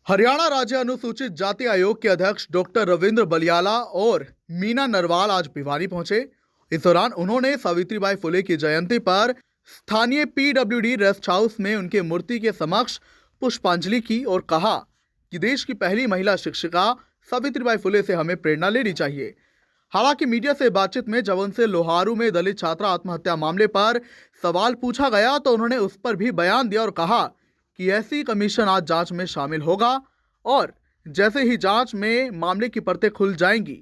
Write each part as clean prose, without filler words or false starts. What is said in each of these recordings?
हरियाणा राज्य अनुसूचित जाति आयोग के अध्यक्ष डॉक्टर रविंद्र बलियाला और मीना नरवाल आज भिवानी पहुंचे। इस दौरान उन्होंने सावित्रीबाई फुले की जयंती पर स्थानीय पीडब्ल्यूडी रेस्ट हाउस में उनके मूर्ति के समक्ष पुष्पांजलि की और कहा कि देश की पहली महिला शिक्षिका सावित्रीबाई फुले से हमें प्रेरणा लेनी चाहिए। हालांकि मीडिया से बातचीत में जब उनसे लोहारू में दलित छात्रा आत्महत्या मामले पर सवाल पूछा गया तो उन्होंने उस पर भी बयान दिया और कहा कि ऐसी कमीशन आज जांच में शामिल होगा और जैसे ही जांच में मामले की परतें खुल जाएंगी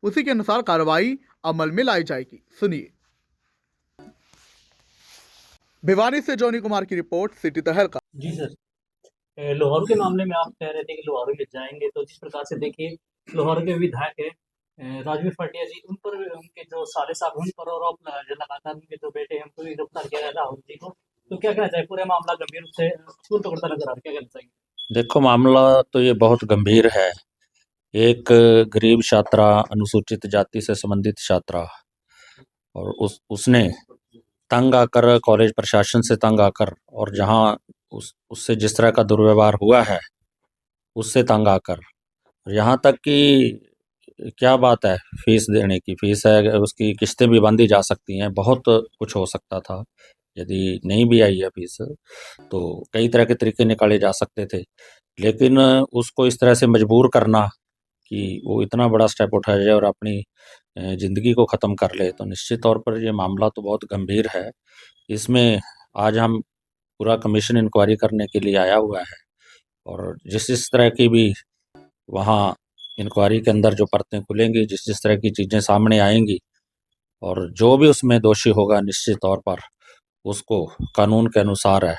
उसी के अनुसार कार्रवाई अमल में लाई जाएगी। सुनिए। भिवानी से जॉनी कुमार की रिपोर्ट, सिटी तहलका। जी सर, लोहारू के मामले में आप कह रहे थे कि लोहारू ले जाएंगे, तो जिस प्रकार से देखिए लोहारू के विधायक है राजवीर फाटिया जी, उन पर उनके जो साले साहब उन पर आरोप लगातार उनके जो बेटे हैं उनको भी गिरफ्तार किया गया राहुल जी को, तो क्या कहना चाहिए? पूरे मामला गंभीर रूप से स्कूल पकड़ता नजर आ रहा है, क्या कहना चाहिए? देखो, मामला तो ये बहुत गंभीर है। एक गरीब छात्रा, अनुसूचित जाति से संबंधित छात्रा, और उसने तंग आकर, कॉलेज प्रशासन से तंग आकर, और जहां उससे जिस तरह का दुर्व्यवहार हुआ है उससे तंग आकर, यहाँ तक कि क्या बात है फीस देने की, फीस है उसकी किस्तें भी बांधी जा सकती हैं, बहुत कुछ हो सकता था। यदि नहीं भी आई है फीस तो कई तरह के तरीके निकाले जा सकते थे, लेकिन उसको इस तरह से मजबूर करना कि वो इतना बड़ा स्टेप उठाया जाए और अपनी ज़िंदगी को ख़त्म कर ले, तो निश्चित तौर पर ये मामला तो बहुत गंभीर है। इसमें आज हम पूरा कमीशन इंक्वायरी करने के लिए आया हुआ है, और जिस तरह की भी वहाँ इंक्वायरी के अंदर जो परतें खुलेंगी, जिस तरह की चीज़ें सामने आएंगी, और जो भी उसमें दोषी होगा निश्चित तौर पर उसको कानून के अनुसार है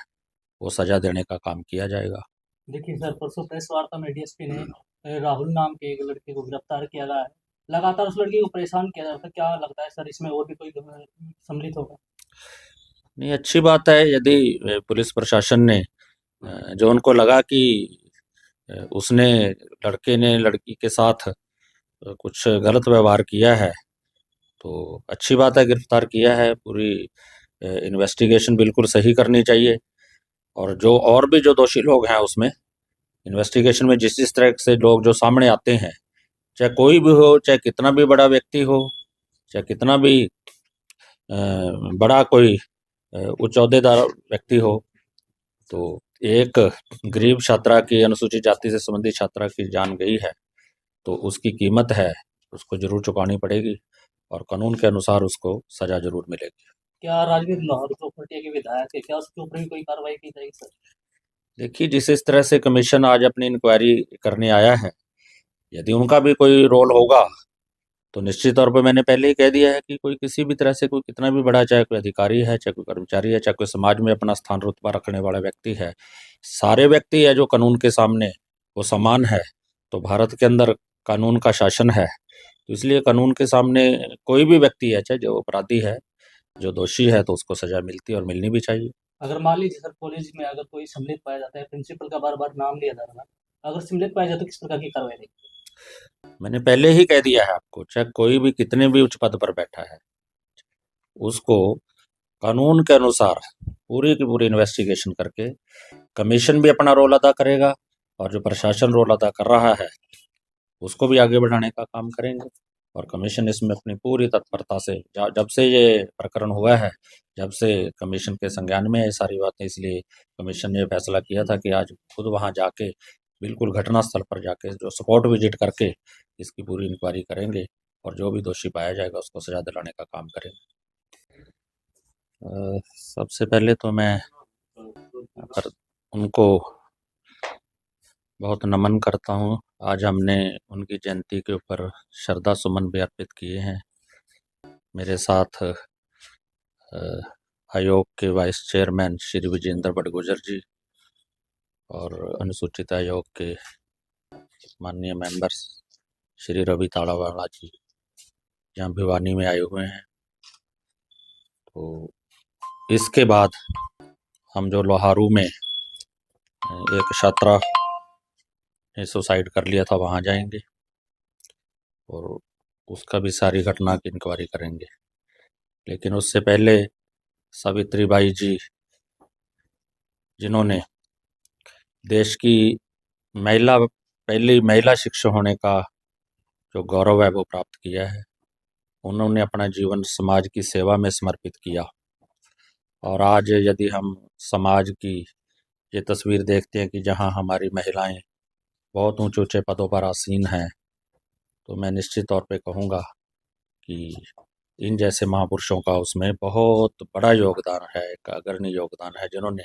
वो सज़ा देने का काम किया जाएगा। देखिए सर, परसों प्रेस वार्ता में डीएसपी ने राहुल नाम के एक लड़के को गिरफ्तार किया गया है। लगातार उस लड़की को परेशान किया जा रहा था, क्या लगता है सर इसमें और भी कोई सम्मिलित होगा? नहीं, अच्छी बात है यदि पुलिस प्रशासन ने जो उनको लगा कि उसने, लड़के ने लड़की के साथ कुछ गलत व्यवहार किया है, तो अच्छी बात है, गिरफ्तार किया है। पूरी इन्वेस्टिगेशन बिल्कुल सही करनी चाहिए, और जो दोषी लोग हैं उसमें इन्वेस्टिगेशन में जिस तरह से लोग जो सामने आते हैं, चाहे कोई भी हो, चाहे कितना भी बड़ा व्यक्ति हो, चाहे कितना भी बड़ा कोई उच्च ओहदेदार व्यक्ति हो, तो एक गरीब छात्रा की, अनुसूचित जाति से संबंधित छात्रा की जान गई है तो उसकी कीमत है, उसको जरूर चुकानी पड़ेगी और कानून के अनुसार उसको सजा जरूर मिलेगी। क्या राजवीर लाहौर प्रॉपर्टी के विधायक है, क्या उसके ऊपर भी कोई कार्रवाई की जाएगी सर? देखिए, जिस तरह से कमीशन आज अपनी इंक्वायरी करने आया है, यदि उनका भी कोई रोल होगा तो निश्चित तौर पर, मैंने पहले ही कह दिया है कि कोई किसी भी तरह से, कोई कितना भी बड़ा, चाहे कोई अधिकारी है, चाहे कोई कर्मचारी है, चाहे कोई समाज में अपना स्थान रुतबा रखने वाला व्यक्ति है, सारे व्यक्ति है जो कानून के सामने वो समान है। तो भारत के अंदर कानून का शासन है, तो इसलिए कानून के सामने कोई भी व्यक्ति है, चाहे जो अपराधी है, जो दोषी है, तो उसको सजा मिलती है और मिलनी भी चाहिए। अगर मान लीजिए सर कॉलेज में अगर कोई सम्मिलित पाया जाता है, प्रिंसिपल का बार बार नाम लिया जा रहा है, अगर सम्मिलित पाया जाए तो किस प्रकार की कार्रवाई रहेगी? मैंने पहले ही कह दिया है आपको, चाहे कोई भी कितने भी उच्च पद पर बैठा है, उसको कानून के अनुसार पूरी की पूरी इन्वेस्टिगेशन करके कमीशन भी अपना रोल अदा करेगा, और जो प्रशासन रोल अदा कर रहा है उसको भी आगे बढ़ाने का काम करेंगे। और कमीशन इसमें अपनी पूरी तत्परता से, जब से ये प्रकरण हुआ है, जब से कमीशन के संज्ञान में है सारी बातें, इसलिए कमीशन ने फैसला किया था कि आज खुद वहां जाके, बिल्कुल घटना स्थल पर जाके, जो स्पॉट विजिट करके इसकी पूरी इंक्वायरी करेंगे, और जो भी दोषी पाया जाएगा उसको सजा दिलाने का काम करेंगे। सबसे पहले तो मैं उनको बहुत नमन करता हूँ। आज हमने उनकी जयंती के ऊपर श्रद्धा सुमन भी अर्पित किए हैं। मेरे साथ आयोग के वाइस चेयरमैन श्री विजेंद्र बड़गुजर जी और अनुसूचित आयोग के माननीय मेंबर्स श्री रवि ताड़ावाला जी यहाँ भिवानी में आए हुए हैं। तो इसके बाद हम जो लोहारू में एक छात्रा ने सुसाइड कर लिया था वहाँ जाएंगे और उसका भी सारी घटना की इंक्वायरी करेंगे। लेकिन उससे पहले सावित्रीबाई जी, जिन्होंने देश की पहली महिला शिक्षक होने का जो गौरव है वो प्राप्त किया है। उन्होंने अपना जीवन समाज की सेवा में समर्पित किया और आज यदि हम समाज की ये तस्वीर देखते हैं कि जहां हमारी महिलाएं बहुत ऊंचे पदों पर आसीन हैं, तो मैं निश्चित तौर पे कहूँगा कि इन जैसे महापुरुषों का उसमें बहुत बड़ा योगदान है, एक अग्रणी योगदान है, जिन्होंने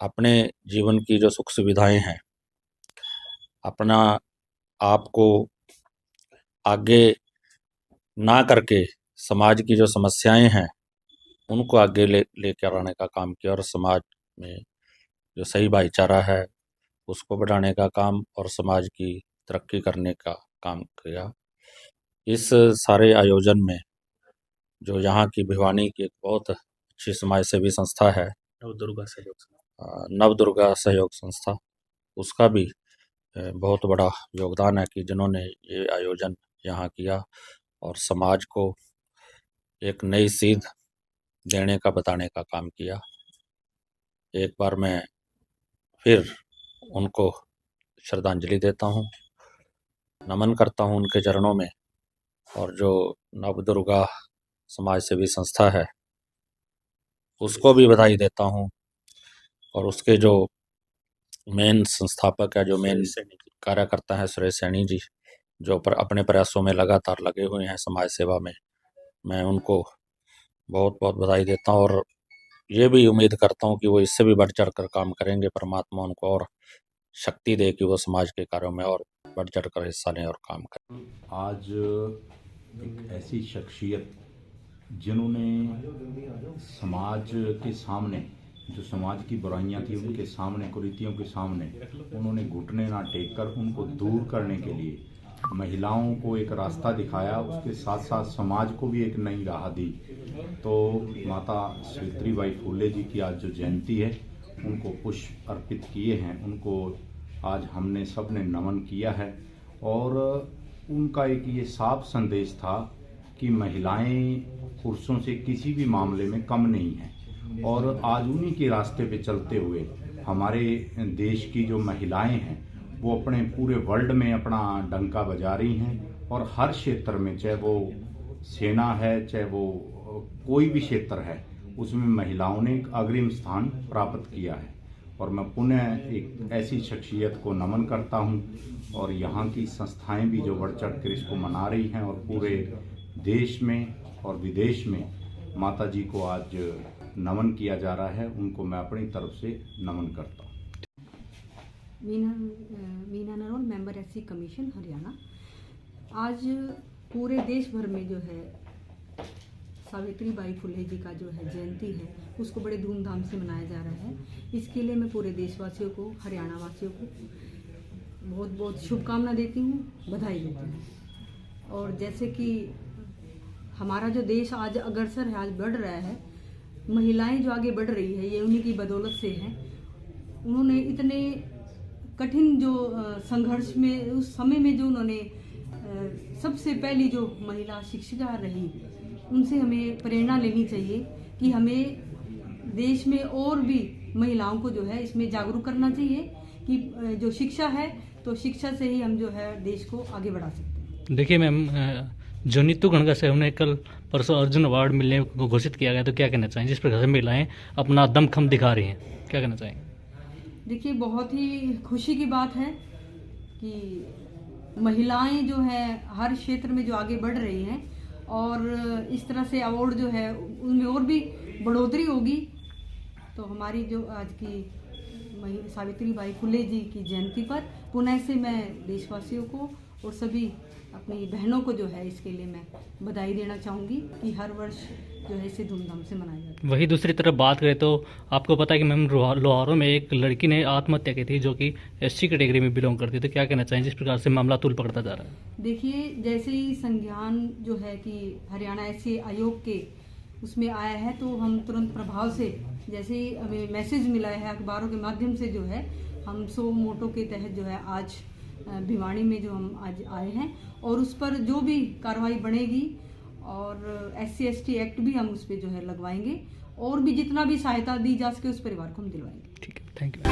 अपने जीवन की जो सुख सुविधाएं हैं, अपना आप को आगे ना करके समाज की जो समस्याएं हैं उनको आगे लेकर आने का काम किया और समाज में जो सही भाईचारा है उसको बढ़ाने का काम और समाज की तरक्की करने का काम किया। इस सारे आयोजन में जो यहाँ की भिवानी की एक बहुत अच्छी समाज सेवी संस्था है नवदुर्गा सहयोग संस्था, उसका भी बहुत बड़ा योगदान है कि जिन्होंने ये आयोजन यहाँ किया और समाज को एक नई सीध देने का बताने का काम किया। एक बार मैं फिर उनको श्रद्धांजलि देता हूँ, नमन करता हूँ उनके चरणों में, और जो नवदुर्गा समाज सेवी संस्था है उसको भी बधाई देता हूँ, और उसके जो मेन संस्थापक है, जो मेन कार्यकर्ता है सुरेश सैनी जी, जो अपने प्रयासों में लगातार लगे हुए हैं समाज सेवा में, मैं उनको बहुत बहुत बधाई देता हूँ और ये भी उम्मीद करता हूँ कि वो इससे भी बढ़ चढ़ कर काम करेंगे। परमात्मा उनको और शक्ति दे कि वो समाज के कार्यों में और बढ़ चढ़ कर हिस्सा लें और काम करें। आज एक ऐसी शख्सियत जिन्होंने समाज के सामने जो समाज की बुराइयां थी उनके सामने, कुरीतियों के सामने उन्होंने घुटने ना टेक कर उनको दूर करने के लिए महिलाओं को एक रास्ता दिखाया, उसके साथ साथ समाज को भी एक नई राह दी। तो माता सावित्रीबाई फुले जी की आज जो जयंती है उनको पुष्प अर्पित किए हैं, उनको आज हमने सब ने नमन किया है। और उनका एक ये साफ संदेश था कि महिलाएं पुरुषों से किसी भी मामले में कम नहीं हैं, और आज उन्हीं के रास्ते पे चलते हुए हमारे देश की जो महिलाएं हैं वो अपने पूरे वर्ल्ड में अपना डंका बजा रही हैं, और हर क्षेत्र में, चाहे वो सेना है, चाहे वो कोई भी क्षेत्र है, उसमें महिलाओं ने एक अग्रिम स्थान प्राप्त किया है। और मैं पुनः एक ऐसी शख्सियत को नमन करता हूं, और यहाँ की संस्थाएं भी जो बढ़ चढ़ कर इसको मना रही हैं, और पूरे देश में और विदेश में माता जी को आज नमन किया जा रहा है, उनको मैं अपनी तरफ से नमन करता हूँ। Meena Narol, member SC commission Haryana. आज पूरे देश भर में जो है सावित्रीबाई फुले जी का जो है जयंती है उसको बड़े धूमधाम से मनाया जा रहा है। इसके लिए मैं पूरे देशवासियों को, हरियाणा वासियों को बहुत बहुत शुभकामना देती हूँ, बधाई देती हूँ। और जैसे कि हमारा जो देश आज अग्रसर है, आज बढ़ रहा है, महिलाएं जो आगे बढ़ रही है ये उन्हीं की बदौलत से है। उन्होंने इतने कठिन जो संघर्ष में, उस समय में जो उन्होंने सबसे पहली जो महिला शिक्षिका रही, उनसे हमें प्रेरणा लेनी चाहिए कि हमें देश में और भी महिलाओं को जो है इसमें जागरूक करना चाहिए कि जो शिक्षा है तो शिक्षा से ही हम जो है देश को आगे बढ़ा सकते हैं। देखिए मैम, जो नीतू गणगा से उन्हें कल परसों अर्जुन अवार्ड मिलने को घोषित किया गया, तो क्या कहना चाहेंगे? जिस प्रकार से महिलाएं अपना दमखम दिखा रही हैं, क्या कहना चाहेंगे? देखिए, बहुत ही खुशी की बात है कि महिलाएं जो है हर क्षेत्र में जो आगे बढ़ रही हैं, और इस तरह से अवार्ड जो है उनमें और भी बढ़ोतरी होगी। तो हमारी जो आज की सावित्रीबाई फुले जी की जयंती पर पुनः से मैं देशवासियों को और सभी अपनी बहनों को जो है इसके लिए मैं बधाई देना चाहूँगी कि हर वर्ष जो है इसे धूमधाम से मनाया जाता है। वही दूसरी तरफ बात करें तो आपको पता है कि मैम लोहारों में एक लड़की ने आत्महत्या की थी जो कि एससी कैटेगरी में बिलोंग करती है, तो क्या कहना चाहें जिस प्रकार से मामला तूल पकड़ता जा रहा है? देखिए, जैसे ही संज्ञान जो है कि हरियाणा एससी आयोग के उसमें आया है, तो हम तुरंत प्रभाव से, जैसे ही हमें मैसेज मिला है अखबारों के माध्यम से, जो है हम 100 मोटो के तहत जो है आज भिवानी में जो हम आज आए हैं, और उस पर जो भी कार्रवाई बनेगी और SC/ST एक्ट भी हम उस पर जो है लगवाएंगे, और भी जितना भी सहायता दी जा सके उस परिवार को हम दिलवाएंगे। ठीक है, थैंक यू।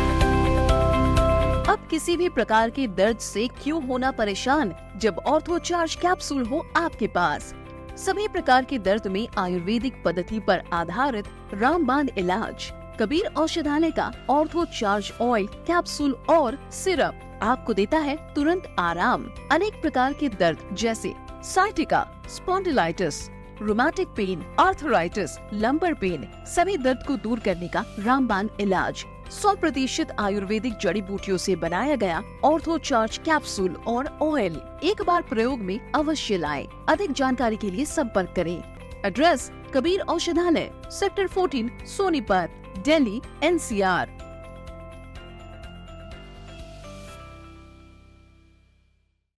अब किसी भी प्रकार के दर्द से क्यों होना परेशान, जब ऑर्थो चार्ज कैप्सूल हो आपके पास। सभी प्रकार के दर्द में आयुर्वेदिक पद्धति पर आधारित रामबाण इलाज। कबीर औषधालय का ऑर्थो चार्ज ऑयल, कैप्सूल और सिरप आपको देता है तुरंत आराम। अनेक प्रकार के दर्द जैसे sciatica, spondylitis, rheumatic pain, arthritis, lumbar pain, सभी दर्द को दूर करने का रामबाण इलाज। 100% आयुर्वेदिक जड़ी बूटियों से बनाया गया ऑर्थो चार्ज कैप्सूल और ऑयल एक बार प्रयोग में अवश्य लाएं। अधिक जानकारी के लिए संपर्क करें। एड्रेस: कबीर औषधालय, सेक्टर 14, सोनीपत, दिल्ली, NCR।